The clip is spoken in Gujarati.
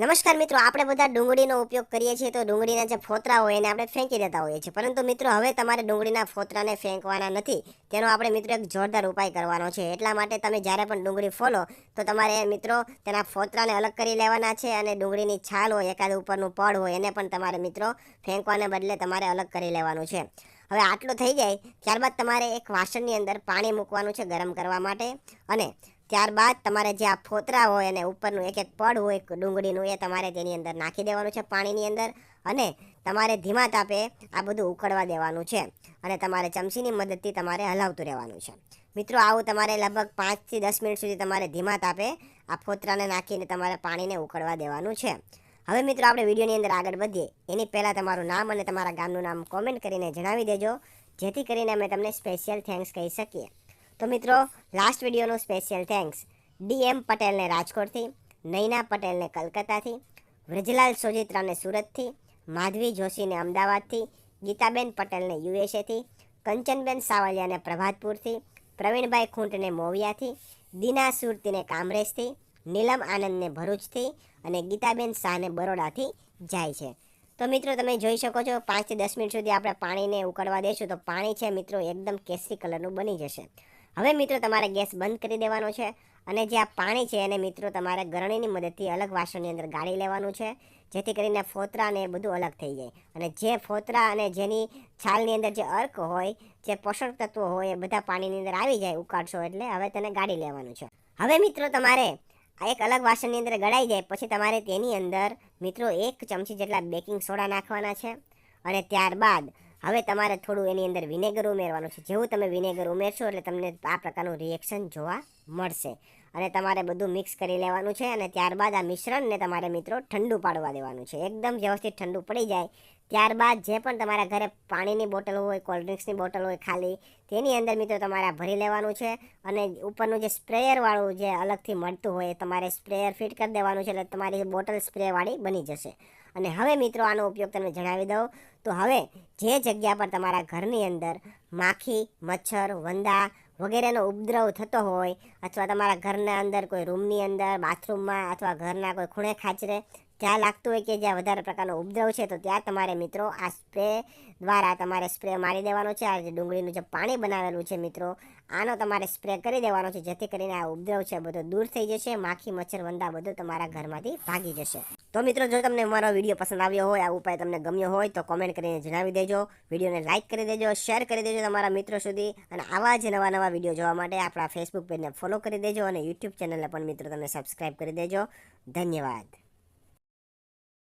નમસ્કાર મિત્રો, આપણે બધા ડુંગળીનો ઉપયોગ કરીએ છીએ તો ડુંગળીના જે ફોતરા હોય એને આપણે ફેંકી દેતા હોઈએ છીએ. પરંતુ મિત્રો હવે તમારે ડુંગળીના ફોતરાને ફેંકવાના નથી. તેનો આપણે મિત્રો એક જોરદાર ઉપાય કરવાનો છે. એટલા માટે તમે જ્યારે પણ ડુંગળી ફોલો તો તમારે મિત્રો તેના ફોતરાને અલગ કરી લેવાના છે અને ડુંગળીની છાલ હોય, એકાદ ઉપરનું પડ હોય, એને પણ તમારે મિત્રો ફેંકવાને બદલે તમારે અલગ કરી લેવાનું છે. હવે આટલું થઈ જાય ત્યારબાદ તમારે એક વાસણની અંદર પાણી મૂકવાનું છે ગરમ કરવા માટે. અને ત્યારબાદ તમારે જે આ ફોતરા હોય અને ઉપરનું એક એક પડ હોય ડુંગળીનું, એ તમારે તેની અંદર નાખી દેવાનું છે પાણીની અંદર. અને તમારે ધીમા તાપે આ બધું ઉકળવા દેવાનું છે અને તમારે ચમચીની મદદથી તમારે હલાવતું રહેવાનું છે. મિત્રો આવું તમારે લગભગ 5 થી 10 મિનિટ સુધી તમારે ધીમા તાપે આ ફોતરાને નાખીને તમારે પાણીને ઉકળવા દેવાનું છે. હવે મિત્રો આપણે વિડીયોની અંદર આગળ વધીએ એની પહેલાં તમારું નામ અને તમારા ગામનું નામ કોમેન્ટ કરીને જણાવી દેજો, જેથી કરીને અમે તમને સ્પેશિયલ થેન્ક્સ કહી શકીએ. તો મિત્રો લાસ્ટ વિડીયોનો સ્પેશિયલ થેન્ક્સ DM પટેલને રાજકોટથી, નૈના પટેલને કલકત્તાથી, વ્રજલાલ સોજિત્રાને સુરતથી, માધવી જોશીને અમદાવાદથી, ગીતાબેન પટેલને USAથી, કંચનબેન સાવલિયાને પ્રભાતપુરથી, પ્રવીણભાઈ ખૂંટને મોવિયાથી, દીના સુરતીને કામરેજથી, નીલમ આનંદને ભરૂચથી અને ગીતાબેન શાહને બરોડાથી જાય છે. તો મિત્રો તમે જોઈ શકો છો 5 થી 10 મિનિટ સુધી આપણે પાણીને ઉકળવા દઈશું તો પાણી છે મિત્રો એકદમ કેસરી કલરનું બની જશે. હવે મિત્રો તમારે ગેસ બંધ કરી દેવાનો છે અને જે આ પાણી છે એને મિત્રો તમારે ગરણીની મદદથી અલગ વાસણની અંદર ગાળી લેવાનું છે, જેથી કરીને ફોતરા ને બધું અલગ થઈ જાય. અને જે ફોતરા અને જેની છાલની અંદર જે અર્ક હોય, જે પોષક તત્વો હોય, એ બધા પાણીની અંદર આવી જાય ઉકાળશો એટલે. હવે તેને ગાળી લેવાનું છે. હવે મિત્રો તમારે આ એક અલગ વાસણની અંદર ગળાઈ જાય પછી તમારે તેની અંદર મિત્રો 1 ચમચી જેટલા બેકિંગ સોડા નાખવાના છે. અને ત્યારબાદ હવે તમારે થોડું એની અંદર વિનેગર ઉમેરવાનું છે. જેવું તમે વિનેગર ઉમેરશો એટલે તમને આ પ્રકારનું રિએક્શન જોવા મળશે. અને તમારે બધું મિક્સ કરી લેવાનું છે અને ત્યારબાદ આ મિશ્રણને તમારે મિત્રો ઠંડુ પાડવા દેવાનું છે. એકદમ વ્યવસ્થિત ઠંડુ પડી જાય ત્યારબાદ જે પણ તમારા ઘરે પાણીની બોટલ હોય, કોલ્ડ્રિંક્સની બોટલ હોય ખાલી, તેની અંદર મિત્રો તમારે ભરી લેવાનું છે. અને ઉપરનું જે સ્પ્રેયરવાળું જે અલગથી મળતું હોય તમારે સ્પ્રેયર ફિટ કરી દેવાનું છે, એટલે તમારી બોટલ સ્પ્રેવાળી બની જશે. અને હવે મિત્રો આનો ઉપયોગ તમને જણાવી દઉં તો હવે જે જગ્યા પર તમારા ઘરની અંદર માખી, મચ્છર, વંદા વગેરેનો ઉપદ્રવ થતો હોય, અથવા તમારા ઘરના અંદર કોઈ રૂમની અંદર, બાથરૂમમાં અથવા ઘરના કોઈ ખૂણે ખાંચરે ત્યાં લાગતું હોય કે જ્યાં વધારે પ્રકારનો ઉપદ્રવ છે, તો ત્યાં તમારે મિત્રો આ સ્પ્રે દ્વારા તમારે સ્પ્રે મારી દેવાનો છે. આ જે ડુંગળીનું જે પાણી બનાવેલું છે મિત્રો, આનો તમારે સ્પ્રે કરી દેવાનો છે, જેથી કરીને આ ઉપદ્રવ છે બધો દૂર થઈ જશે. માખી, મચ્છર, વંદા બધું તમારા ઘરમાંથી ભાગી જશે. તો મિત્રો જો તમને મારો વિડીયો પસંદ આવ્યો હોય, આ ઉપાય તમને ગમ્યો હોય તો કોમેન્ટ કરીને જણાવી દેજો. વિડીયોને લાઇક કરી દેજો, શેર કરી દેજો તમારા મિત્રો સુધી. અને આવા જ નવા વિડીયો જોવા માટે આપણા ફેસબુક પેજને ફોલો કરી દેજો અને યુટ્યુબ ચેનલને પણ મિત્રો તમે સબસ્ક્રાઈબ કરી દેજો. ધન્યવાદ.